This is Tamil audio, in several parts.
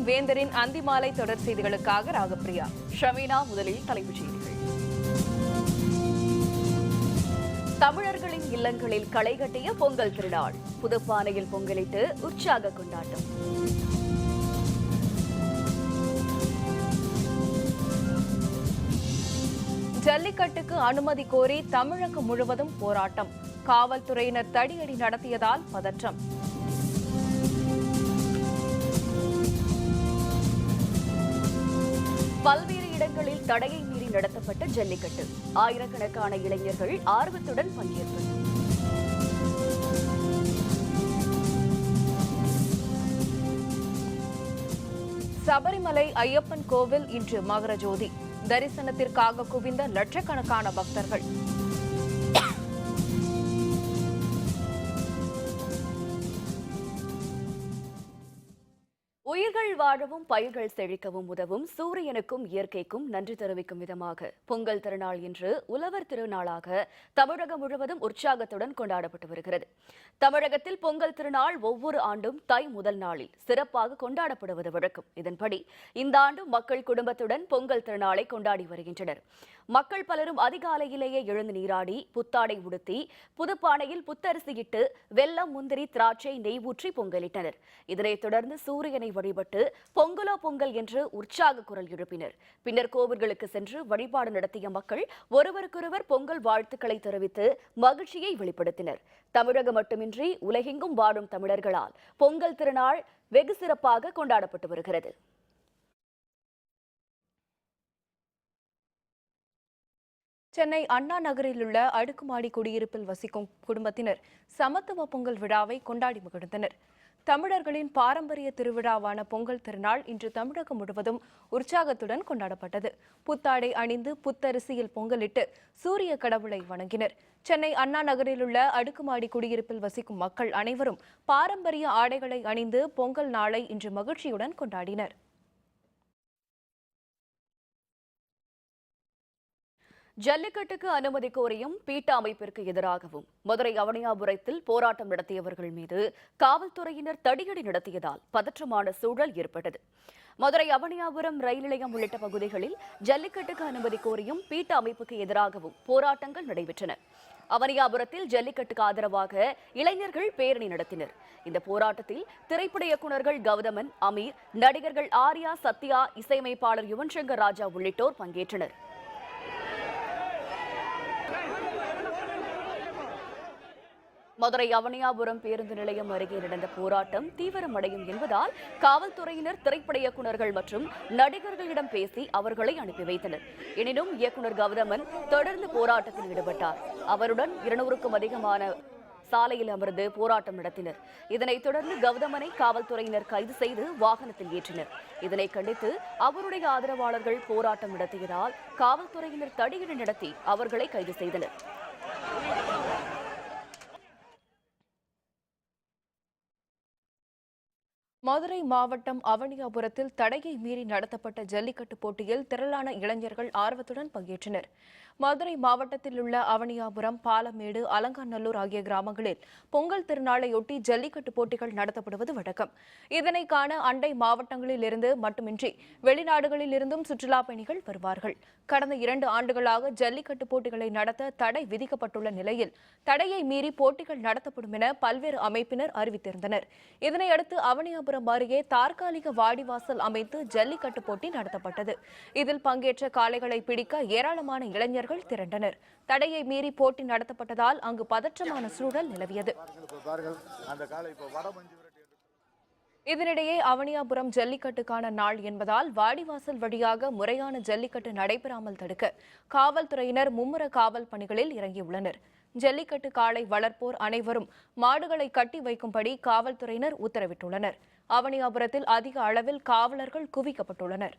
வணக்கம். வேந்தரின் அந்திமாலை தொடர் செய்திகளுக்காக ராகப்பிரியா. ஷமீனா. முதலில் தலைப்புச் செய்திகள். தமிழர்களின் இல்லங்களில் களை கட்டிய பொங்கல் திருநாள். புதுப்பானையில் பொங்கலிட்டு உற்சாக கொண்டாட்டம். ஜல்லிக்கட்டுக்கு அனுமதி கோரி தமிழகம் முழுவதும் போராட்டம். காவல்துறையினர் தடியடி நடத்தியதால் பதற்றம். பல்வேறு இடங்களில் தடையை மீறி நடத்தப்பட்ட ஜல்லிக்கட்டு. ஆயிரக்கணக்கான இளைஞர்கள் ஆர்வத்துடன் பங்கேற்பு. சபரிமலை ஐயப்பன் கோவில் இன்று மகரஜோதி. தரிசனத்திற்காக குவிந்த லட்சக்கணக்கான பக்தர்கள். உயிர்கள் வாழவும் பயிர்கள் செழிக்கவும் உதவும் சூரியனுக்கும் இயற்கைக்கும் நன்றி தெரிவிக்கும் விதமாக பொங்கல் திருநாள் இன்று உழவர் திருநாளாக தமிழகம் முழுவதும் உற்சாகத்துடன் கொண்டாடப்பட்டு வருகிறது. தமிழகத்தில் பொங்கல் திருநாள் ஒவ்வொரு ஆண்டும் தை முதல் நாளில் சிறப்பாக கொண்டாடப்படுவது வழக்கம். இதன்படி இந்த ஆண்டும் மக்கள் குடும்பத்துடன் பொங்கல் திருநாளை கொண்டாடி வருகின்றனர். மக்கள் பலரும் அதிகாலையிலேயே எழுந்து நீராடி புத்தாடை உடுத்தி புதுப்பானையில் புத்தரிசியிட்டு வெல்லம், முந்திரி, திராட்சை, நெய் ஊற்றி பொங்கலிட்டனர். இதனைத் தொடர்ந்து சூரியனை வழிபட்டு பொங்கலோ பொங்கல் என்று உற்சாக குரல் எழுப்பினர். பின்னர் கோவில்களுக்கு சென்று வழிபாடு நடத்திய மக்கள் ஒருவருக்கொருவர் பொங்கல் வாழ்த்துக்களை தெரிவித்து மகிழ்ச்சியை வெளிப்படுத்தினர். தமிழகம் மட்டுமின்றி உலகெங்கும் வாழும் தமிழர்களால் பொங்கல் திருநாள் வெகு சிறப்பாக கொண்டாடப்பட்டு வருகிறது. சென்னை அண்ணா நகரில் உள்ள அடுக்குமாடி குடியிருப்பில் வசிக்கும் குடும்பத்தினர் சமத்துவ பொங்கல் விழாவை கொண்டாடி மகிழ்ந்தனர். தமிழர்களின் பாரம்பரிய திருவிழாவான பொங்கல் திருநாள் இன்று தமிழகம் முழுவதும் உற்சாகத்துடன் கொண்டாடப்பட்டது. புத்தாடை அணிந்து புத்தரிசியில் பொங்கலிட்டு சூரிய கடவுளை வணங்கினர். சென்னை அண்ணா நகரில் உள்ள அடுக்குமாடி குடியிருப்பில் வசிக்கும் மக்கள் அனைவரும் பாரம்பரிய ஆடைகளை அணிந்து பொங்கல் நாளை இன்று மகிழ்ச்சியுடன் கொண்டாடினர். ஜல்லிக்கட்டுக்கு அனுமதி கோரியும் பீட்டா அமைப்பிற்கு எதிராகவும் மதுரை அவனியாபுரத்தில் போராட்டம் நடத்தியவர்கள் மீது காவல்துறையினர் தடியடி நடத்தியதால் பதற்றமான சூழல் ஏற்பட்டது. மதுரை அவனியாபுரம் ரயில் நிலையம் உள்ளிட்ட பகுதிகளில் ஜல்லிக்கட்டுக்கு அனுமதி கோரியும் பீட்டா அமைப்புக்கு எதிராகவும் போராட்டங்கள் நடைபெற்றன. அவனியாபுரத்தில் ஜல்லிக்கட்டுக்கு ஆதரவாக இளைஞர்கள் பேரணி நடத்தினர். இந்த போராட்டத்தில் திரைப்பட இயக்குநர்கள் கௌதமன், அமீர், நடிகர்கள் ஆர்யா, சத்யா, இசையமைப்பாளர் யுவன் சங்கர் ராஜா உள்ளிட்டோர் பங்கேற்றனர். மதுரை அவனியாபுரம் பேருந்து நிலையம் அருகே நடந்த போராட்டம் தீவிரமடையும் என்பதால் காவல்துறையினர் திரைப்பட இயக்குநர்கள் மற்றும் நடிகர்களிடம் பேசி அவர்களை அனுப்பி வைத்தனர். எனினும் இயக்குநர் கௌதமன் தொடர்ந்து போராட்டத்தில் ஈடுபட்டார். அவருடன் 200க்கும் அதிகமான சாலையில் அமர்ந்து போராட்டம் நடத்தினர். இதனைத் தொடர்ந்து கௌதமனை காவல்துறையினர் கைது செய்து வாகனத்தில் ஏற்றினர். இதனை கண்டித்து அவருடைய ஆதரவாளர்கள் போராட்டம் நடத்தியதால் காவல்துறையினர் தடியடி நடத்தி அவர்களை கைது செய்தனர். மதுரை மாவட்டம் அவனியாபுரத்தில் தடையை மீறி நடத்தப்பட்ட ஜல்லிக்கட்டு போட்டியில் திரளான இளைஞர்கள் ஆர்வத்துடன் பங்கேற்றனர். மதுரை மாவட்டத்தில் உள்ள அவனியாபுரம், பாலமேடு, அலங்காநல்லூர் ஆகிய கிராமங்களில் பொங்கல் திருநாளையொட்டி ஜல்லிக்கட்டு போட்டிகள் நடத்தப்படுவது வழக்கம். இதனை காண அண்டை மாவட்டங்களில் இருந்து மட்டுமின்றி வெளிநாடுகளில் இருந்தும் சுற்றுலா பயணிகள் வருவார்கள். கடந்த 2 ஆண்டுகளாக ஜல்லிக்கட்டு போட்டிகளை நடத்த தடை விதிக்கப்பட்டுள்ள நிலையில் தடையை மீறி போட்டிகள் நடத்தப்படும் என பல்வேறு அமைப்பினர் அறிவித்திருந்தனர். இதனையடுத்து அவனியாபுரம் அருகே தற்காலிக வாடிவாசல் அமைத்து ஜல்லிக்கட்டு போட்டி நடத்தப்பட்டது. இதில் பங்கேற்ற காளைகளை பிடிக்க ஏராளமான இளைஞர்கள் திரண்டனர். தடையை மீறி போட்டி நடத்தப்பட்டதால் அங்கு பதற்றமான சூழல் நிலவியது. இதனிடையே அவனியாபுரம் ஜல்லிக்கட்டுக்கான நாள் என்பதால் வாடிவாசல் வழியாக முறையான ஜல்லிக்கட்டு நடைபெறாமல் தடுக்க காவல்துறையினர் மும்முர காவல் பணிகளில் இறங்கியுள்ளனர். ஜல்லிக்கட்டு காளை வளர்ப்போர் அனைவரும் மாடுகளை கட்டி வைக்கும்படி காவல்துறையினர் உத்தரவிட்டுள்ளனர். அவனியாபுரத்தில் அதிக அளவில் காவலர்கள் குவிக்கப்பட்டுள்ளனர்.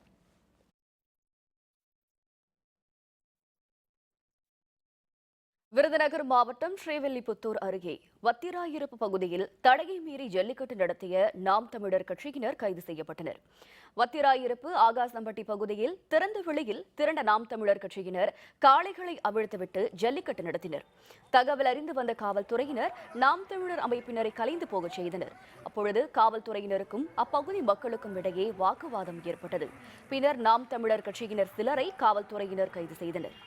விருதுநகர் மாவட்டம் ஸ்ரீவில்லிபுத்தூர் அருகே வத்திராயிருப்பு பகுதியில் தடையை மீறி ஜல்லிக்கட்டு நடத்திய நாம் தமிழர் கட்சியினர் கைது செய்யப்பட்டனர். வத்திராயிருப்பு ஆகாசம்பட்டி பகுதியில் திறந்த வெளியில் திரண்ட நாம் தமிழர் கட்சியினர் காளைகளை அவிழ்த்துவிட்டு ஜல்லிக்கட்டு நடத்தினர். தகவல் அறிந்து வந்த காவல்துறையினர் நாம் தமிழர் அமைப்பினரை கலைந்து போகச் செய்தனர். அப்பொழுது காவல்துறையினருக்கும் அப்பகுதி மக்களுக்கும் இடையே வாக்குவாதம் ஏற்பட்டது. பின்னர் நாம் தமிழர் கட்சியினர் சிலரை காவல்துறையினர் கைது செய்தனர்.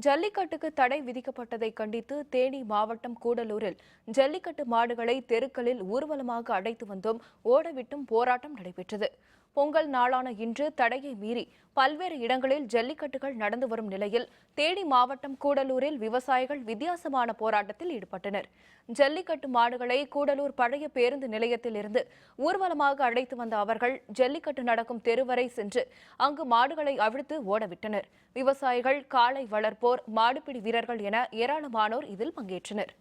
ஜல்லிக்கட்டுக்கு தடை விதிக்கப்பட்டதை கண்டித்து தேனி மாவட்டம் கூடலூரில் ஜல்லிக்கட்டு மாடுகளை தெருக்களில் ஊர்வலமாக அடைத்து வந்தும் ஓடவிட்டும் போராட்டம் நடைபெற்றது. பொங்கல் நாளான இன்று தடையை மீறி பல்வேறு இடங்களில் ஜல்லிக்கட்டுகள் நடந்து வரும் நிலையில் தேனி மாவட்டம் கூடலூரில் விவசாயிகள் வித்தியாசமான போராட்டத்தில் ஈடுபட்டனர். ஜல்லிக்கட்டு மாடுகளை கூடலூர் பழைய பேருந்து நிலையத்தில் இருந்து ஊர்வலமாக அழைத்து வந்த அவர்கள் ஜல்லிக்கட்டு நடக்கும் தெருவரை சென்று அங்கு மாடுகளை அவிழ்த்து ஓடவிட்டனர். விவசாயிகள், காளை வளர்ப்போர், மாடுபிடி வீரர்கள் என ஏராளமானோர் இதில் பங்கேற்றனர்.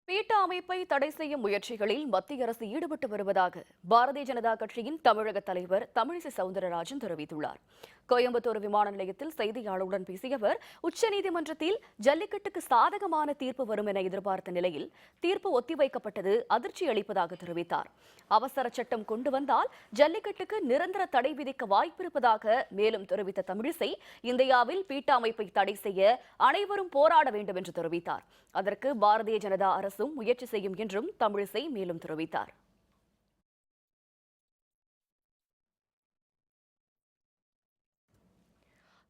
பீட்டா அமைப்பை தடை செய்யும் முயற்சிகளில் மத்திய அரசு ஈடுபட்டு வருவதாக பாரதிய ஜனதா கட்சியின் தமிழக தலைவர் தமிழிசை சவுந்தரராஜன் தெரிவித்துள்ளார். கோயம்புத்தூர் விமான நிலையத்தில் செய்தியாளர்களுடன் பேசிய அவர், உச்சநீதிமன்றத்தில் ஜல்லிக்கட்டுக்கு சாதகமான தீர்ப்பு வரும் என எதிர்பார்த்த நிலையில் தீர்ப்பு ஒத்திவைக்கப்பட்டது அதிர்ச்சி அளிப்பதாக தெரிவித்தார். அவசர சட்டம் கொண்டு வந்தால் ஜல்லிக்கட்டுக்கு நிரந்தர தடை விதிக்க வாய்ப்பிருப்பதாக மேலும் தெரிவித்த தமிழிசை, இந்தியாவில் பீட்டா அமைப்பை தடை செய்ய அனைவரும் போராட வேண்டும் என்று தெரிவித்தார். அதற்கு பாரதிய ஜனதா அரசும் முயற்சி செய்யும் என்றும் தமிழிசை மேலும் தெரிவித்தார்.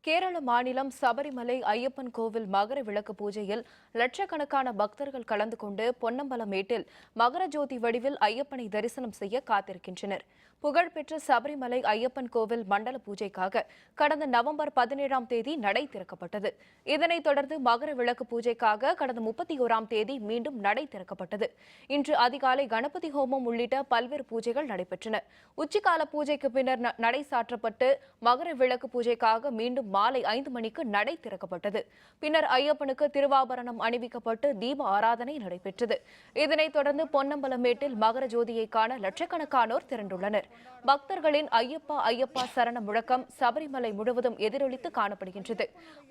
கேரள மாநிலம் சபரிமலை ஐயப்பன் கோவில் மகர விளக்கு பூஜையில் லட்சக்கணக்கான பக்தர்கள் கலந்து கொண்டு பொன்னம்பலமேட்டில் மகர ஜோதி வடிவில் ஐயப்பனை தரிசனம் செய்ய காத்திருக்கின்றனர். புகழ்பெற்ற சபரிமலை ஐயப்பன் கோவில் மண்டல பூஜைக்காக கடந்த நவம்பர் 17ஆம் தேதி நடை திறக்கப்பட்டது. இதனைத் தொடர்ந்து மகர விளக்கு பூஜைக்காக கடந்த 31ஆம் தேதி மீண்டும் நடை திறக்கப்பட்டது. இன்று அதிகாலை கணபதி ஹோமம் உள்ளிட்ட பல்வேறு பூஜைகள் நடைபெற்றன. உச்சிக்கால பூஜைக்கு பின்னர் நடை சாற்றப்பட்டு மகர விளக்கு பூஜைக்காக மீண்டும் மாலை 5 மணிக்கு நடை திறக்கப்பட்டது. பின்னர் ஐயப்பனுக்கு திருவாபரணம் அணிவிக்கப்பட்டு தீப ஆராதனை நடைபெற்றது. இதனைத் தொடர்ந்து பொன்னம்பலமேட்டில் மகர ஜோதியை காண லட்சக்கணக்கானோர் திரண்டுள்ளனர். பக்தர்களின் ஐயப்பா ஐயப்பா சரண முழக்கம் சபரிமலை முழுவதும் எதிரொலித்து காணப்படுகின்றது.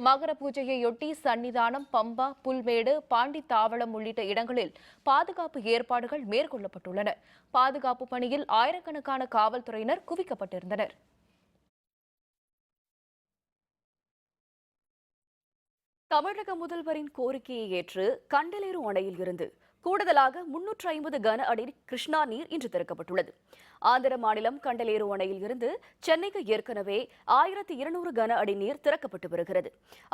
மகர பூஜையையொட்டி சன்னிதானம், பம்பா, புல்மேடு, பாண்டி தாவளம் உள்ளிட்ட இடங்களில் பாதுகாப்பு ஏற்பாடுகள் மேற்கொள்ளப்பட்டுள்ளன. பாதுகாப்பு பணியில் ஆயிரக்கணக்கான காவல்துறையினர் குவிக்கப்பட்டிருந்தனர். தமிழக முதல்வரின் கோரிக்கையை ஏற்று கண்டலேறு அணையில் இருந்து கூடுதலாக 350 கன அடி கிருஷ்ணா நீர் இன்று திறக்கப்பட்டுள்ளது. ஆந்திர மாநிலம் கண்டலேறு அணையில் இருந்து சென்னைக்கு ஏற்கனவே 1200 கன அடி நீர் திறக்கப்பட்டு வருகிறது.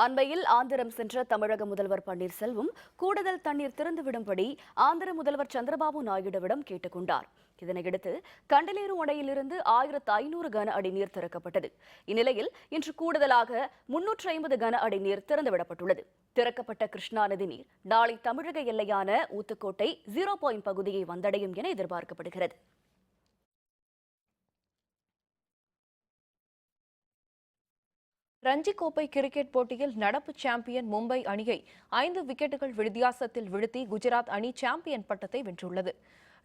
அண்மையில் ஆந்திரம் சென்ற தமிழக முதல்வர் பன்னீர்செல்வம் கூடுதல் தண்ணீர் திறந்துவிடும்படி ஆந்திர முதல்வர் சந்திரபாபு நாயுடுவிடம் கேட்டுக் கொண்டார். இதனையடுத்து கண்டலேறு அணையிலிருந்து 1500 கன அடி நீர் திறக்கப்பட்டது. இந்நிலையில் இன்று கூடுதலாக 350 கன அடி நீர் திறந்துவிடப்பட்டுள்ளது. திறக்கப்பட்ட கிருஷ்ணா நதி நீர் நாளை தமிழக எல்லையான ஊத்துக்கோட்டை 0 பாயிண்ட் பகுதியை வந்தடையும் என எதிர்பார்க்கப்படுகிறது. ரஞ்சி கோப்பை கிரிக்கெட் போட்டியில் நடப்பு சாம்பியன் மும்பை அணியை 5 விக்கெட்டுகள் வித்தியாசத்தில் வீழ்த்தி குஜராத் அணி சாம்பியன் பட்டத்தை வென்றுள்ளது.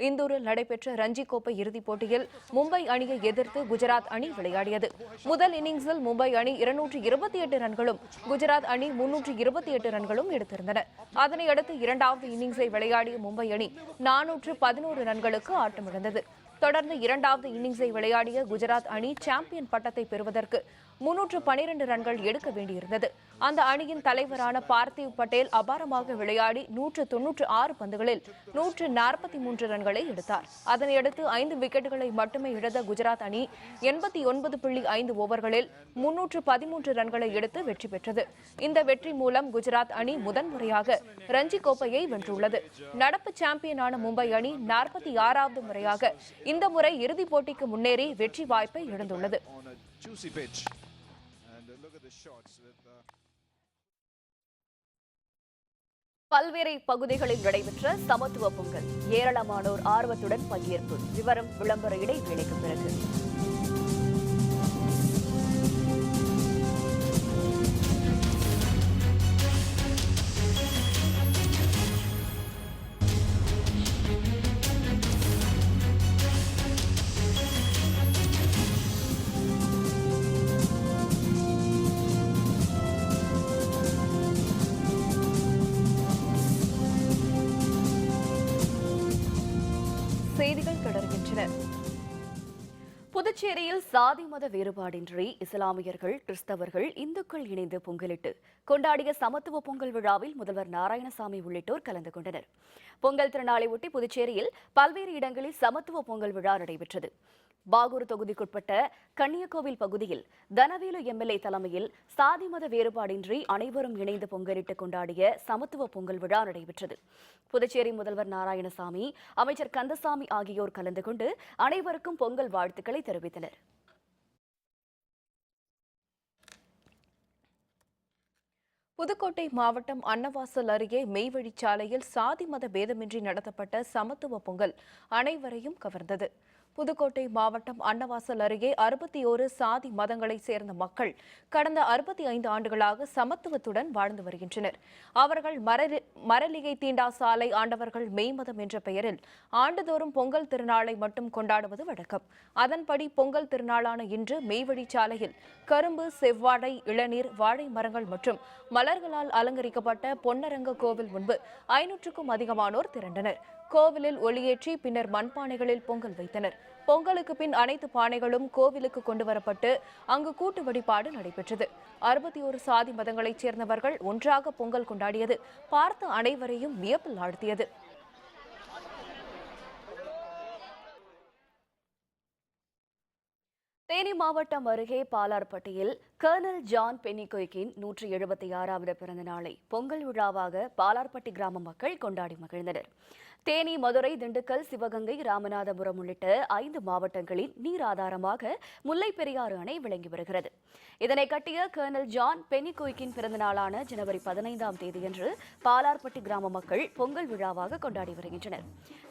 இந்தூரில் நடைபெற்ற ரஞ்சி கோப்பை இறுதிப் போட்டியில் மும்பை அணியை எதிர்த்து குஜராத் அணி விளையாடியது. முதல் இன்னிங்ஸில் மும்பை அணி 228 ரன்களும் குஜராத் அணி 328 ரன்களும் எடுத்திருந்தன. அதனையடுத்து இரண்டாவது இன்னிங்ஸை விளையாடிய மும்பை அணி 411 ரன்களுக்கு ஆட்டமிழந்தது. தொடர்ந்து இரண்டாவது இன்னிங்ஸை விளையாடிய குஜராத் அணி சாம்பியன் பட்டத்தை பெறுவதற்கு 312 ரன்கள் எடுக்க வேண்டியிருந்தது. அந்த அணியின் தலைவரான பார்த்திவ் பட்டேல் அபாரமாக விளையாடி 196 பந்துகளில் 143 ரன்களை எடுத்தார். அதனையடுத்து 5 விக்கெட்டுகளை மட்டுமே இழந்த குஜராத் அணி 89.5 ஓவர்களில் 313 ரன்களை எடுத்து வெற்றி பெற்றது. இந்த வெற்றி மூலம் குஜராத் அணி முதன்முறையாக ரஞ்சி கோப்பையை வென்றுள்ளது. நடப்பு சாம்பியனான மும்பை அணி 46வது முறையாக இந்த முறை இறுதிப் போட்டிக்கு முன்னேறி வெற்றி வாய்ப்பை இழந்துள்ளது. பல்வேறு பகுதிகளில் நடைபெற்ற சமத்துவ பொங்கல், ஏராளமானோர் ஆர்வத்துடன் பங்கேற்பு. விவரம் விளம்பர இடைவேளைக்கு பிறகு. செய்திகள் தொடர்கின்றன. புதுச்சேரியில் சாதி மத வேறுபாடின்றி இஸ்லாமியர்கள், கிறிஸ்தவர்கள், இந்துக்கள் இணைந்து பொங்கலிட்டு கொண்டாடிய சமத்துவ பொங்கல் விழாவில் முதல்வர் நாராயணசாமி உள்ளிட்டோர் கலந்து கொண்டனர். பொங்கல் திருநாளை ஒட்டி புதுச்சேரியில் பல்வேறு இடங்களில் சமத்துவ பொங்கல் விழா நடைபெற்றது. பாகூர் தொகுதிக்குட்பட்ட கன்னியக்கோவில் பகுதியில் தனவேலு எம்எல்ஏ தலைமையில் சாதி மத வேறுபாடின்றி அனைவரும் இணைந்து பொங்கலிட்டு கொண்டாடிய சமத்துவ பொங்கல் விழா நடைபெற்றது. புதுச்சேரி முதல்வர் நாராயணசாமி, அமைச்சர் கந்தசாமி ஆகியோர் கலந்து கொண்டு அனைவருக்கும் பொங்கல் வாழ்த்துக்களை தெரிவித்தனர். புதுக்கோட்டை மாவட்டம் அன்னவாசல் அருகே மெய்வழிச்சாலையில் சாதி மத பேதமின்றி நடத்தப்பட்ட சமத்துவ பொங்கல் அனைவரையும் கவர்ந்தது. புதுக்கோட்டை மாவட்டம் அன்னவாசல் அருகே 61 சாதி மதங்களைச் சேர்ந்த மக்கள் கடந்த 65 ஆண்டுகளாக சமத்துவத்துடன் வாழ்ந்து வருகின்றனர். அவர்கள் மரலிகை தீண்டா சாலை ஆண்டவர்கள் மெய்மதம் என்ற பெயரில் ஆண்டுதோறும் பொங்கல் திருநாளை மட்டும் கொண்டாடுவது வழக்கம். அதன்படி பொங்கல் திருநாளான இன்று மெய்வழிச்சாலையில் கரும்பு, செவ்வாழை, இளநீர், வாழை மரங்கள் மற்றும் மலர்களால் அலங்கரிக்கப்பட்ட பொன்னரங்க கோவில் முன்பு 500க்கும் அதிகமானோர் திரண்டனர். கோவிலில் ஒளியேற்றி பின்னர் மண்பானைகளில் பொங்கல் வைத்தனர். பொங்கலுக்கு பின் அனைத்து பானைகளும் கோவிலுக்கு கொண்டுவரப்பட்டு அங்கு கூட்டு வழிபாடு நடைபெற்றது. 61 சாதி மதங்களைச் சேர்ந்தவர்கள் ஒன்றாக பொங்கல் கொண்டாடியது பார்த்த அனைவரையும் வியப்பில் ஆழ்த்தியது. தேனி மாவட்டம் அருகே பாலார்பட்டியில் கர்னல் ஜான் பென்னிகுய்கின் 176வது பிறந்த நாளை பொங்கல் விழாவாக பாலார்பட்டி கிராம மக்கள் கொண்டாடி மகிழ்ந்தனர். தேனி, மதுரை, திண்டுக்கல், சிவகங்கை, ராமநாதபுரம் உள்ளிட்ட 5 மாவட்டங்களின் நீர் ஆதாரமாக முல்லை பெரியாறு அணை விளங்கி வருகிறது. இதனை கட்டிய கர்னல் ஜான் பென்னிகுய்கின் பிறந்த நாளான ஜனவரி 15ஆம் தேதியன்று பாலார்பட்டி கிராம மக்கள் பொங்கல் விழாவாக கொண்டாடி வருகின்றனர்.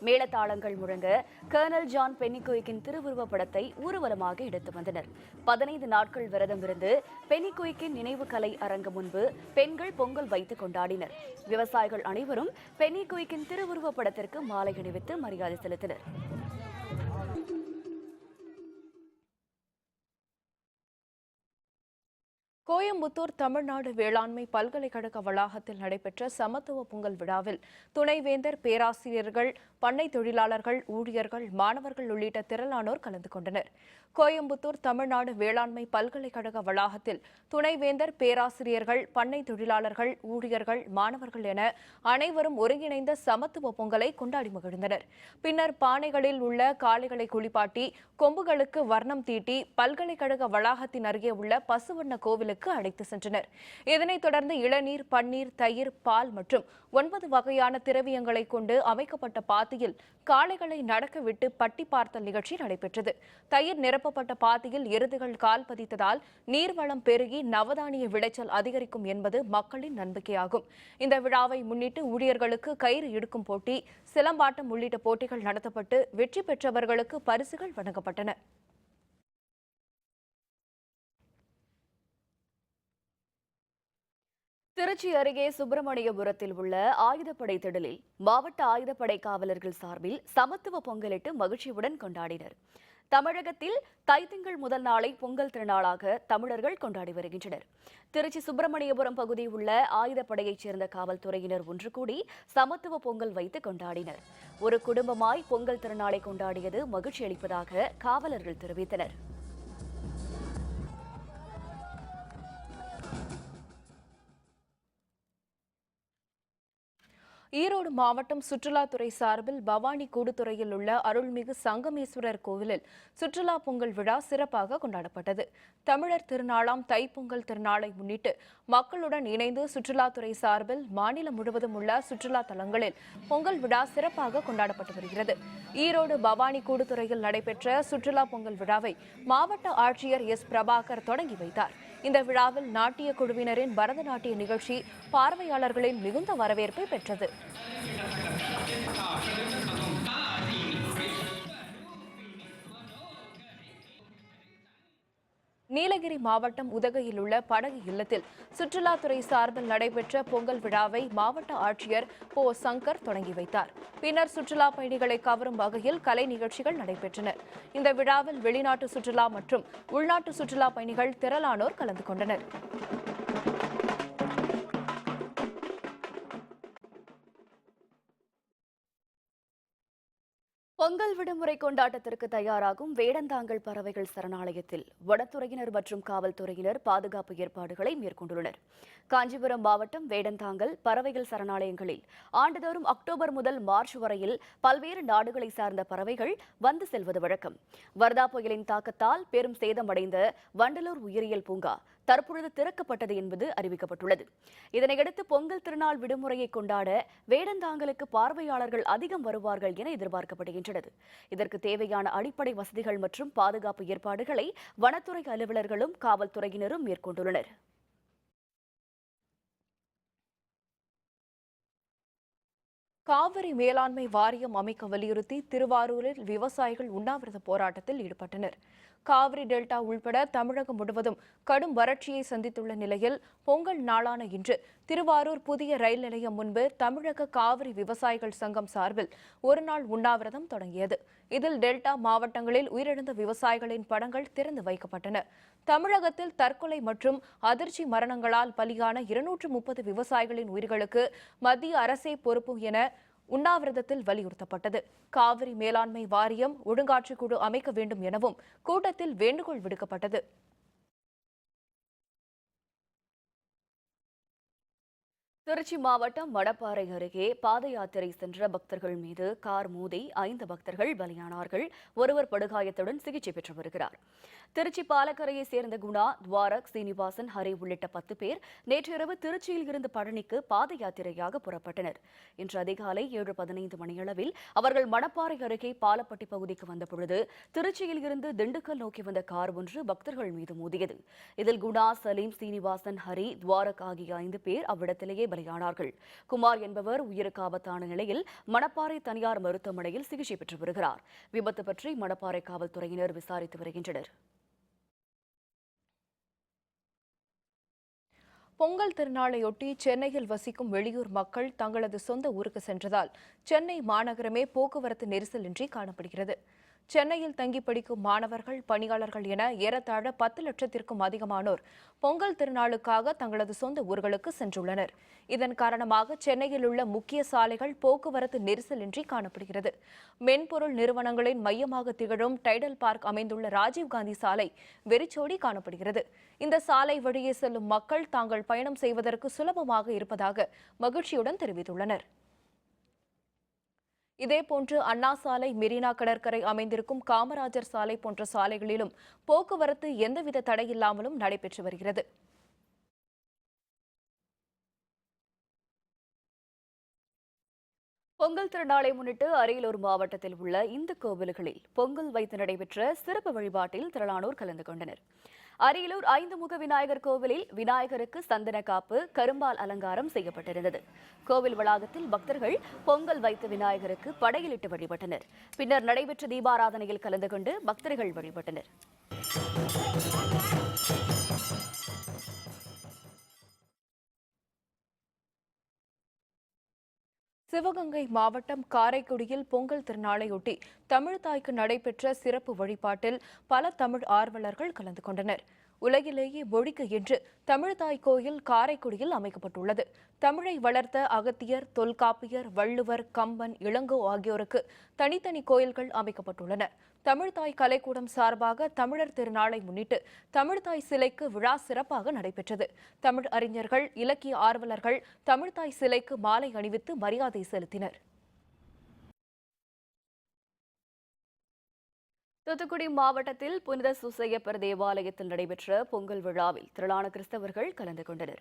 மேளதாளங்கள் முழங்க கர்னல் ஜான் பென்னிகுய்கின் திருவுருவப் படத்தை ஊர்வலமாக எடுத்து வந்தனர். 15 நாட்கள் விரதம் இருந்து பென்னிகுய்கின் நினைவு கலை அரங்கு முன்பு பெண்கள் பொங்கல் வைத்து கொண்டாடினர். விவசாயிகள் அனைவரும் பென்னிகுய்கின் திருவுருவப் படத்திற்கு மாலை அணிவித்து மரியாதை செலுத்தினர். கோயம்புத்தூர் தமிழ்நாடு வேளாண்மை பல்கலைக்கழக வளாகத்தில் நடைபெற்ற சமத்துவ பொங்கல் விழாவில் துணைவேந்தர், பேராசிரியர்கள், பண்ணை தொழிலாளர்கள், ஊழியர்கள், மாணவர்கள் உள்ளிட்ட திரளானோர் கலந்து கொண்டனர். கோயம்புத்தூர் தமிழ்நாடு வேளாண்மை பல்கலைக்கழக வளாகத்தில் துணைவேந்தர், பேராசிரியர்கள், பண்ணை தொழிலாளர்கள், ஊழியர்கள், மாணவர்கள் என அனைவரும் ஒருங்கிணைந்த சமத்துவ பொங்கலை கொண்டாடி மகிழ்ந்தனர். பின்னர் பானைகளில் உள்ள காளைகளை குளிப்பாட்டி கொம்புகளுக்கு வர்ணம் தீட்டி பல்கலைக்கழக வளாகத்தின் அருகே உள்ள பசுவண்ண கோவிலுக்கு அழைத்து சென்றனர். இதனைத் தொடர்ந்து இளநீர், பன்னீர், தயிர், பால் மற்றும் 9 வகையான திரவியங்களை கொண்டு அமைக்கப்பட்ட பாத்தியில் காளைகளை நடக்க விட்டு பட்டி பார்த்தல் நிகழ்ச்சி நடைபெற்றது. தயிர் நிரப்பப்பட்ட பாத்தியில் எருதுகள் கால் பதித்ததால் நீர்வளம் பெருகி நவதானிய விளைச்சல் அதிகரிக்கும் என்பது மக்களின் நம்பிக்கையாகும். இந்த விழாவை முன்னிட்டு ஊழியர்களுக்கு கயிறு இழுக்கும் போட்டி, சிலம்பாட்டம் உள்ளிட்ட போட்டிகள் நடத்தப்பட்டு வெற்றி பெற்றவர்களுக்கு பரிசுகள் வழங்கப்பட்டன. திருச்சி அருகே சுப்பிரமணியபுரத்தில் உள்ள ஆயுதப்படை திடலில் மாவட்ட ஆயுதப்படை காவலர்கள் சார்பில் சமத்துவ பொங்கலிட்டு மகிழ்ச்சியுடன் கொண்டாடினர். தமிழகத்தில் தைத்திங்கள் முதல் நாளை பொங்கல் திருநாளாக தமிழர்கள் கொண்டாடி வருகின்றனர். திருச்சி சுப்பிரமணியபுரம் பகுதியில் உள்ள ஆயுதப்படையைச் சேர்ந்த காவல்துறையினர் ஒன்று கூடி சமத்துவ பொங்கல் வைத்து கொண்டாடினர். ஒரு குடும்பமாய் பொங்கல் திருநாளை கொண்டாடியது மகிழ்ச்சி அளிப்பதாக காவலர்கள் தெரிவித்தனர். ஈரோடு மாவட்டம் சுற்றுலாத்துறை சார்பில் பவானி கூடுதுறையில் உள்ள அருள்மிகு சங்கமேஸ்வரர் கோவிலில் சுற்றுலா பொங்கல் விழா சிறப்பாக கொண்டாடப்பட்டது. தமிழர் திருநாளாம் தைப்பொங்கல் திருநாளை முன்னிட்டு மக்களுடன் இணைந்து சுற்றுலாத்துறை சார்பில் மாநிலம் முழுவதும் உள்ள சுற்றுலா தலங்களில் பொங்கல் விழா சிறப்பாக கொண்டாடப்பட்டு வருகிறது. ஈரோடு பவானி கூடுதுறையில் நடைபெற்ற சுற்றுலா பொங்கல் விழாவை மாவட்ட ஆட்சியர் எஸ். பிரபாகர் தொடங்கி வைத்தார். இந்த விழாவில் நாட்டிய குழுவினரின் பரதநாட்டிய நிகழ்ச்சி பார்வையாளர்களின் மிகுந்த வரவேற்பை பெற்றது. நீலகிரி மாவட்டம் உதகையில் உள்ள படகு இல்லத்தில் சுற்றுலாத்துறை சார்பில் நடைபெற்ற பொங்கல் விழாவை மாவட்ட ஆட்சியர் போ. சங்கர் தொடங்கி வைத்தார். பின்னர் சுற்றுலா பயணிகளை கவரும் வகையில் கலை நிகழ்ச்சிகள் நடைபெற்றன. இந்த விழாவில் வெளிநாட்டு சுற்றுலா மற்றும் உள்நாட்டு சுற்றுலா பயணிகள் திரளானோர் கலந்து கொண்டனர். பொங்கல் பொங்கல் விடுமுறை கொண்டாட்டத்திற்கு தயாராகும் வேடந்தாங்கல் பறவைகள் சரணாலயத்தில் வனத்துறையினர் மற்றும் காவல்துறையினர் பாதுகாப்பு ஏற்பாடுகளை மேற்கொண்டுள்ளனர். காஞ்சிபுரம் மாவட்டம் வேடந்தாங்கல் பறவைகள் சரணாலயங்களில் ஆண்டுதோறும் அக்டோபர் முதல் மார்ச் வரையில் பல்வேறு நாடுகளை சார்ந்த பறவைகள் வந்து செல்வது வழக்கம். வர்தா புயலின் தாக்கத்தால் பெரும் சேதமடைந்த வண்டலூர் உயிரியல் பூங்கா தற்பொழுது திறக்கப்பட்டது என்பது அறிவிக்கப்பட்டுள்ளது. இதனையடுத்து பொங்கல் திருநாள் விடுமுறையை கொண்டாட வேடந்தாங்கலுக்கு பார்வையாளர்கள் அதிகம் வருவார்கள் என எதிர்பார்க்கப்படுகின்றது. இதற்கு தேவையான அடிப்படை வசதிகள் மற்றும் பாதுகாப்பு ஏற்பாடுகளை வனத்துறை அலுவலர்களும் காவல்துறையினரும் மேற்கொண்டுள்ளனர். காவிரி மேலாண்மை வாரியம் அமைக்க வலியுறுத்தி திருவாரூரில் விவசாயிகள் உண்ணாவிரத போராட்டத்தில் ஈடுபட்டனர். காவிரி டெல்டா உள்பட தமிழகம் முழுவதும் கடும் வறட்சியை சந்தித்துள்ள நிலையில் பொங்கல் நாளான இன்று திருவாரூர் புதிய ரயில் நிலையம் முன்பு தமிழக காவிரி விவசாயிகள் சங்கம் சார்பில் ஒருநாள் உண்ணாவிரதம் தொடங்கியது. இதில் டெல்டா மாவட்டங்களில் உயிரிழந்த விவசாயிகளின் படங்கள் திறந்து வைக்கப்பட்டன. தமிழகத்தில் தற்கொலை மற்றும் அதிர்ச்சி மரணங்களால் பலியான 230 விவசாயிகளின் உயிர்களுக்கு மத்திய அரசே பொறுப்பு என உண்ணாவிரதத்தில் வலியுறுத்தப்பட்டது. காவிரி மேலாண்மை வாரியம் ஒழுங்காற்றுக் குழு அமைக்க வேண்டும் எனவும் கூட்டத்தில் வேண்டுகோள் விடுக்கப்பட்டது. திருச்சி மாவட்டம் மணப்பாறை அருகே பாத யாத்திரை சென்ற பக்தர்கள் மீது கார் மோதி 5 பக்தர்கள் பலியானார்கள். ஒருவர் படுகாயத்துடன் சிகிச்சை பெற்று வருகிறார். திருச்சி பாலக்கரையை சேர்ந்த குணா, துவாரக், சீனிவாசன், ஹரி உள்ளிட்ட 10 பேர் நேற்றிரவு திருச்சியில் இருந்து பழனிக்கு பாத யாத்திரையாக புறப்பட்டனர். இன்று அதிகாலை 7:15 மணியளவில் அவர்கள் மணப்பாறை அருகே பாலப்பட்டி பகுதிக்கு வந்தபொழுது திருச்சியில் இருந்து திண்டுக்கல் நோக்கி வந்த கார் ஒன்று பக்தர்கள் மீது மோதியது. இதில் குணா, சலீம், சீனிவாசன், ஹரி, துவாரக் ஆகிய 5 பேர் அவ்விடத்திலேயே பலியானார்கள். குமார் என்பவர் உயிருக்கு ஆபத்தான நிலையில் மணப்பாறை தனியார் மருத்துவமனையில் சிகிச்சை பெற்று வருகிறார். விபத்து பற்றி மணப்பாறை காவல்துறையினர் விசாரித்து வருகின்றனர். பொங்கல் திருநாளையொட்டி சென்னையில் வசிக்கும் வெளியூர் மக்கள் தங்களது சொந்த ஊருக்கு சென்றதால் சென்னை மாநகரமே போக்குவரத்து நெரிசலின்றி காணப்படுகிறது. சென்னையில் தங்கி படிக்கும் மாணவர்கள், பணியாளர்கள் என ஏறத்தாழ 10 லட்சத்திற்கும் அதிகமானோர் பொங்கல் திருநாளுக்காக தங்களது சொந்த ஊர்களுக்கு சென்றுள்ளனர். இதன் காரணமாக சென்னையில் உள்ள முக்கிய சாலைகள் போக்குவரத்து நெரிசலின்றி காணப்படுகிறது. மென்பொருள் நிறுவனங்களின் மையமாக திகழும் டைடல் பார்க் அமைந்துள்ள ராஜீவ்காந்தி சாலை வெறிச்சோடி காணப்படுகிறது. இந்த சாலை வழியே செல்லும் மக்கள் தாங்கள் பயணம் செய்வதற்கு சுலபமாக இருப்பதாக மகிழ்ச்சியுடன் தெரிவித்துள்ளனர். இதேபோன்று அண்ணா சாலை, மெரினா கடற்கரை அமைந்திருக்கும் காமராஜர் சாலை போன்ற சாலைகளிலும் போக்குவரத்து எந்தவித தடையில்லாமலும் நடைபெற்று வருகிறது. பொங்கல் திருநாளை முன்னிட்டு அரியலூர் மாவட்டத்தில் உள்ள இந்து கோவில்களில் பொங்கல் வைத்து நடைபெற்ற சிறப்பு வழிபாட்டில் திரளானோர் கலந்து கொண்டனர். அரியலூர் 5 முக விநாயகர் கோவிலில் விநாயகருக்கு சந்தன காப்பு, கரும்பால் அலங்காரம் செய்யப்பட்டிருந்தது. கோவில் வளாகத்தில் பக்தர்கள் பொங்கல் வைத்து விநாயகருக்கு படையலிட்டு வழிபட்டனர். பின்னர் நடைபெற்ற தீபாராதனையில் கலந்து கொண்டு பக்தர்கள் வழிபட்டனர். சிவகங்கை மாவட்டம் காரைக்குடியில் பொங்கல் திருநாளையொட்டி தமிழ்தாய்க்கு நடைபெற்ற சிறப்பு வழிபாட்டில் பல தமிழ் ஆர்வலர்கள் கலந்து கொண்டனர். உலகிலேயே மொழிக்கு என்று தமிழ்தாய் கோயில் காரைக்குடியில் அமைக்கப்பட்டுள்ளது. தமிழை வளர்த்த அகத்தியர், தொல்காப்பியர், வள்ளுவர், கம்பன், இளங்கோ ஆகியோருக்கு தனித்தனி கோயில்கள் அமைக்கப்பட்டுள்ளன. தமிழ்தாய் கலைக்கூடம் சார்பாக தமிழர் திருநாளை முன்னிட்டு தமிழ்தாய் சிலைக்கு விழா சிறப்பாக நடைபெற்றது. தமிழ் அறிஞர்கள், இலக்கிய ஆர்வலர்கள் தமிழ்தாய் சிலைக்கு மாலை அணிவித்து மரியாதை செலுத்தினர். தூத்துக்குடி மாவட்டத்தில் புனித சூசையப்பர் தேவாலயத்தில் நடைபெற்ற பொங்கல் விழாவில் திரளான கிறிஸ்தவர்கள் கலந்து கொண்டனர்.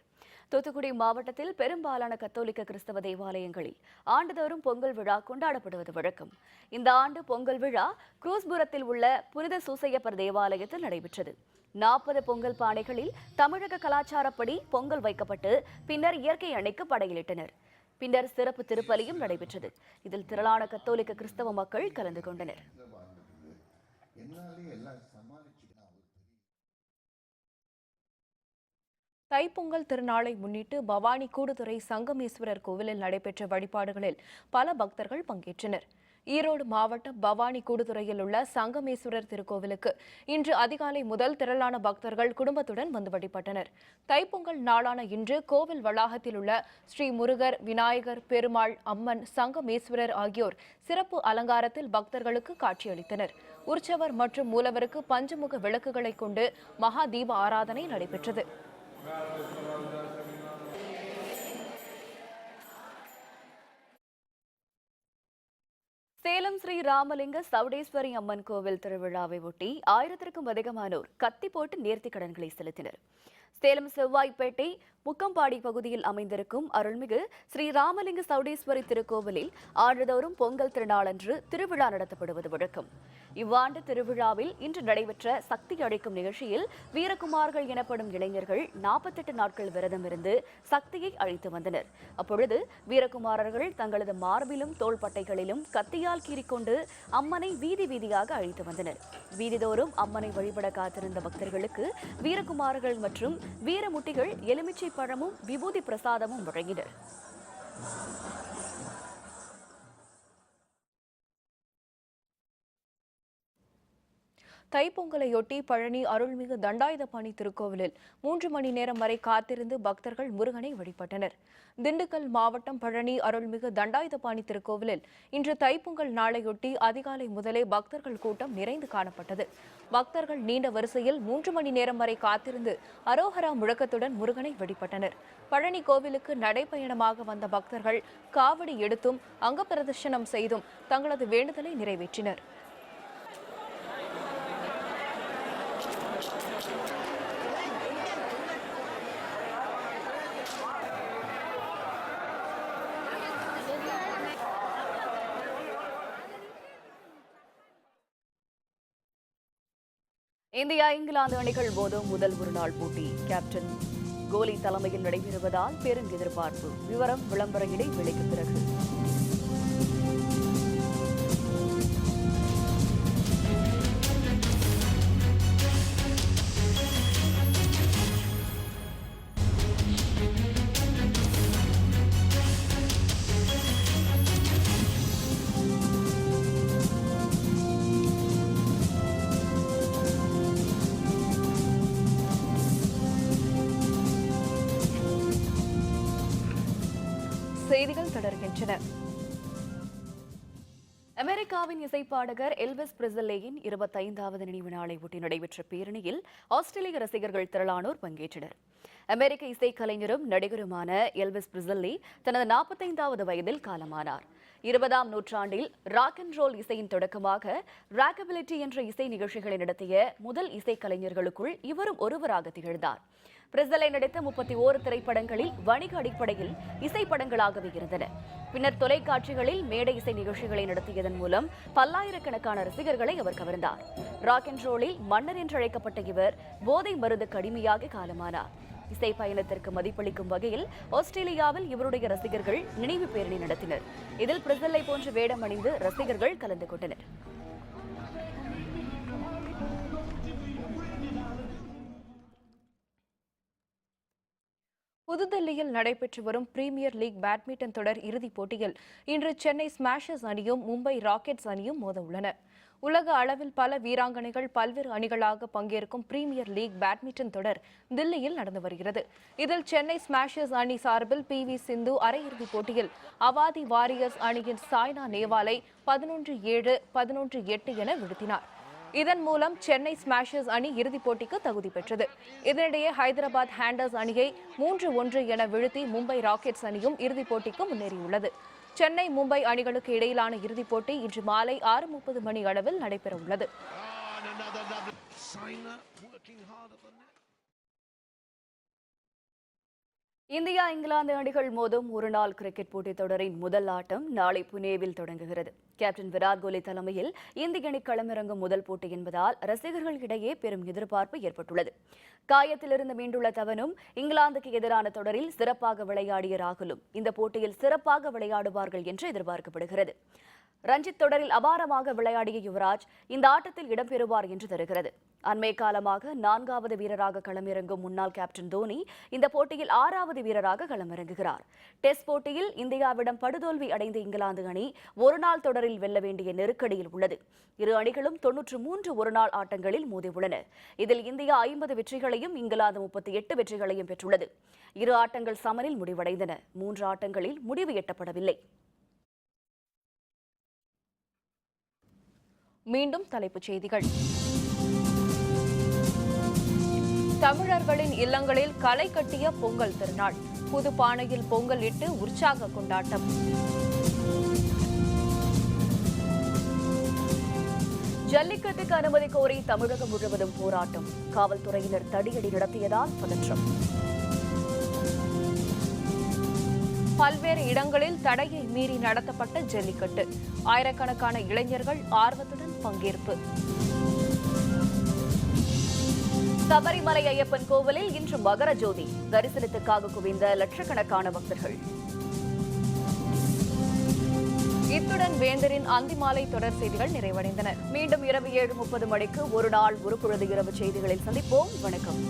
தூத்துக்குடி மாவட்டத்தில் பெரும்பாலான கத்தோலிக்க கிறிஸ்தவ தேவாலயங்களில் ஆண்டுதோறும் பொங்கல் விழா கொண்டாடப்படுவது வழக்கம். இந்த ஆண்டு பொங்கல் விழா குரூஸ்புரத்தில் உள்ள புனித சூசையப்பர் தேவாலயத்தில் நடைபெற்றது. 40 பொங்கல் பானைகளில் தமிழக கலாச்சாரப்படி பொங்கல் வைக்கப்பட்டு பின்னர் இயற்கை அணைக்கு படையலிட்டனர். பின்னர் சிறப்பு திருப்பலியும் நடைபெற்றது. இதில் திரளான கத்தோலிக்க கிறிஸ்தவ மக்கள் கலந்து கொண்டனர். தைப்பொங்கல் திருநாளை முன்னிட்டு பவானி கூடுதுறை சங்கமேஸ்வரர் கோவிலில் நடைபெற்ற வழிபாடுகளில் பல பக்தர்கள் பங்கேற்றனர். ஈரோடு மாவட்டம் பவானி கூடுதுறையில் உள்ள சங்கமேஸ்வரர் திருக்கோவிலுக்கு இன்று அதிகாலை முதல் திரளான பக்தர்கள் குடும்பத்துடன் வந்து வழிபட்டனர். தைப்பொங்கல் நாளான இன்று கோவில் வளாகத்தில் உள்ள ஸ்ரீ முருகர், விநாயகர், பெருமாள், அம்மன், சங்கமேஸ்வரர் ஆகியோர் சிறப்பு அலங்காரத்தில் பக்தர்களுக்கு காட்சியளித்தனர். உற்சவர் மற்றும் மூலவருக்கு பஞ்சமுக விளக்குகளை கொண்டு மகா தீப ஆராதனை நடைபெற்றது. சேலம் ஸ்ரீ ராமலிங்க சவுடேஸ்வரி அம்மன் கோவில் திருவிழாவை ஒட்டி 1000க்கும் அதிகமானோர் கத்தி போட்டு நேர்த்திக் கடன்களை செலுத்தினர். சேலம் செவ்வாய்ப்பேட்டை முக்கம்பாடி பகுதியில் அமைந்திருக்கும் அருள்மிகு ஸ்ரீ ராமலிங்க சவுடேஸ்வரி திருக்கோவிலில் ஆண்டுதோறும் பொங்கல் திருநாளன்று திருவிழா நடத்தப்படுவது வழக்கம். இவ்வாண்டு திருவிழாவில் இன்று நடைபெற்ற சக்தி அளிக்கும் நிகழ்ச்சியில் வீரகுமார்கள் எனப்படும் இளைஞர்கள் 48 நாட்கள் விரதமிருந்து சக்தியை அழித்து வந்தனர். அப்பொழுது வீரகுமாரர்கள் தங்களது மார்பிலும் தோள்பட்டைகளிலும் கத்தியால் கீறிக்கொண்டு அம்மனை வீதி வீதியாக அழித்து வந்தனர். வீதிதோறும் அம்மனை வழிபட காத்திருந்த பக்தர்களுக்கு வீரகுமாரர்கள் மற்றும் வீரமுட்டிகள் எலுமிச்சை பழமும் விபூதி பிரசாதமும் வழங்கினர். தைப்பொங்கலையொட்டி பழனி அருள்மிகு தண்டாயுதபாணி திருக்கோவிலில் 3 மணி நேரம் வரை காத்திருந்து பக்தர்கள் முருகனை வழிபட்டனர். திண்டுக்கல் மாவட்டம் பழனி அருள்மிகு தண்டாயுதபாணி திருக்கோவிலில் இன்று தைப்பொங்கல் நாளையொட்டி அதிகாலை முதலே பக்தர்கள் கூட்டம் நிறைந்து காணப்பட்டது. பக்தர்கள் நீண்ட வரிசையில் 3 மணி நேரம் வரை காத்திருந்து அரோகரா முழக்கத்துடன் முருகனை வழிபட்டனர். பழனி கோவிலுக்கு நடைபயணமாக வந்த பக்தர்கள் காவடி எடுத்தும் அங்கப்பிரதர்ஷனம் செய்தும் தங்களது வேண்டுதலை நிறைவேற்றினர். இந்தியா இங்கிலாந்து அணிகள் மோதும் முதல் ஒருநாள் போட்டி கேப்டன் கோலி தலைமையில் நடைபெறுவதால் பெரும் எதிர்பார்ப்பு. விவரம் விளம்பர இடைவெளிக்கு பிறகு. செய்திகள் தொடர்கின்றன. அமெரிக்காவின் இசைப்பாடகர் எல்விஸ் பிரெஸ்லியின் 25வது நினைவு நாளை ஒட்டி நடைபெற்ற பேரணியில் ஆஸ்திரேலிய ரசிகர்கள் திரளானோர் பங்கேற்றனர். அமெரிக்க இசைக்கலைஞரும் நடிகருமான எல்விஸ் பிரெஸ்லி தனது 45வது வயதில் காலமானார். 20ஆம் நூற்றாண்டில் ராக் அண்ட் ரோல் இசையின் தொடக்கமாக ராக்கபிலிட்டி என்ற இசை நிகழ்ச்சிகளை நடத்திய முதல் இசைக்கலைஞர்களுக்குள் இவரும் ஒருவராக திகழ்ந்தார். பிரெஸ்லி நடித்த 31 திரைப்படங்களில் வணிக அடிப்படையில் இசைப்படங்களாகவே இருந்தன. பின்னர் தொலைக்காட்சிகளில் மேடை இசை நிகழ்ச்சிகளை நடத்தியதன் மூலம் பல்லாயிரக்கணக்கான ரசிகர்களை அவர் கவர்ந்தார். ராக் அண்ட் ரோலில் மன்னர் என்று அழைக்கப்பட்ட இவர் போதை மருந்துக்கு அடிமையாக காலமானார். இசை பயணத்திற்கு மதிப்பளிக்கும் வகையில் ஆஸ்திரேலியாவில் இவருடைய ரசிகர்கள் நினைவு பேரணி நடத்தினர். இதில் பிரெஸ்லி போன்ற வேடம் அணிந்து ரசிகர்கள் கலந்து கொண்டனர். புதுதில்லியில் நடைபெற்று வரும் பிரீமியர் லீக் பேட்மிண்டன் தொடர் இறுதிப் போட்டியில் இன்று சென்னை ஸ்மாஷர்ஸ் அணியும் மும்பை ராக்கெட்ஸ் அணியும் மோத உள்ளன. உலக அளவில் பல வீராங்கனைகள் பல்வேறு அணிகளாக பங்கேற்கும் பிரீமியர் லீக் பேட்மிண்டன் தொடர் தில்லியில் நடந்து வருகிறது. இதில் சென்னை ஸ்மாஷர்ஸ் அணி சார்பில் PV சிந்து அரையிறுதிப் போட்டியில் அவாதி வாரியர்ஸ் அணியின் சாய்னா நேவாலை 11-7, 11-8 என வீழ்த்தினார். இதன் மூலம் சென்னை ஸ்மாஷர்ஸ் அணி இறுதிப் போட்டிக்கு தகுதி பெற்றது. இதனிடையே ஹைதராபாத் ஹேண்டர்ஸ் அணியை 3-1 என வீழ்த்தி மும்பை ராக்கெட்ஸ் அணியும் இறுதிப் போட்டிக்கு முன்னேறியுள்ளது. சென்னை மும்பை அணிகளுக்கு இடையிலான இறுதிப் போட்டி இன்று மாலை 6:30 மணி அளவில் நடைபெறவுள்ளது. இந்தியா இங்கிலாந்து அணிகள் மோதும் ஒருநாள் கிரிக்கெட் போட்டித் தொடரின் முதல் ஆட்டம் நாளை புனேவில் தொடங்குகிறது. கேப்டன் விராட் கோலி தலைமையில் இந்திய அணி களமிறங்கும் முதல் போட்டி என்பதால் ரசிகர்களிடையே பெரும் எதிர்பார்ப்பு ஏற்பட்டுள்ளது. காயத்திலிருந்து மீண்டுள்ள தவனும் இங்கிலாந்துக்கு எதிரான தொடரில் சிறப்பாக விளையாடிய ராகுலும் இந்த போட்டியில் சிறப்பாக விளையாடுவார்கள் என்று எதிர்பார்க்கப்படுகிறது. ரஞ்சித் தொடரில் அபாரமாக விளையாடிய யுவராஜ் இந்த ஆட்டத்தில் இடம்பெறுவார் என்று தெரிகிறது. அண்மை காலமாக 4வது வீரராக களமிறங்கும் முன்னாள் கேப்டன் தோனி இந்த போட்டியில் 6வது வீரராக களமிறங்குகிறார். டெஸ்ட் போட்டியில் இந்தியாவிடம் படுதோல்வி அடைந்த இங்கிலாந்து அணி ஒருநாள் தொடரில் வெல்ல வேண்டிய நெருக்கடியில் உள்ளது. இரு அணிகளும் 93 ஒருநாள் ஆட்டங்களில் மோதியுள்ளன. இதில் இந்தியா 50 வெற்றிகளையும் இங்கிலாந்து 38 வெற்றிகளையும் பெற்றுள்ளது. இரு ஆட்டங்கள் சமனில் முடிவடைந்தன. 3 ஆட்டங்களில் முடிவு எட்டப்படவில்லை. மீண்டும் தலைப்புச் செய்திகள். தமிழர்களின் இல்லங்களில் களை கட்டிய பொங்கல் திருநாள். புது பானையில் பொங்கல் இட்டு உற்சாக கொண்டாட்டம். ஜல்லிக்கட்டுக்கு அனுமதி கோரி தமிழகம் முழுவதும் போராட்டம். காவல்துறையினர் தடியடி நடத்தியதால் பதற்றம். பல்வேறு இடங்களில் தடையை மீறி நடத்தப்பட்ட ஜல்லிக்கட்டு. ஆயிரக்கணக்கான இளைஞர்கள் ஆர்வத்துடன் பங்கேற்பு. சபரிமலை ஐயப்பன் கோவிலில் இன்று மகர ஜோதி. தரிசனத்துக்காக குவிந்த லட்சக்கணக்கான பக்தர்கள். இத்துடன் வேந்தரின் அந்திமாலை தொடர் செய்திகள் நிறைவடைந்தன. மீண்டும் இரவு 7:30 மணிக்கு ஒரு நாள் ஒரு பொழுது இரவு செய்திகளில் சந்திப்போம். வணக்கம்.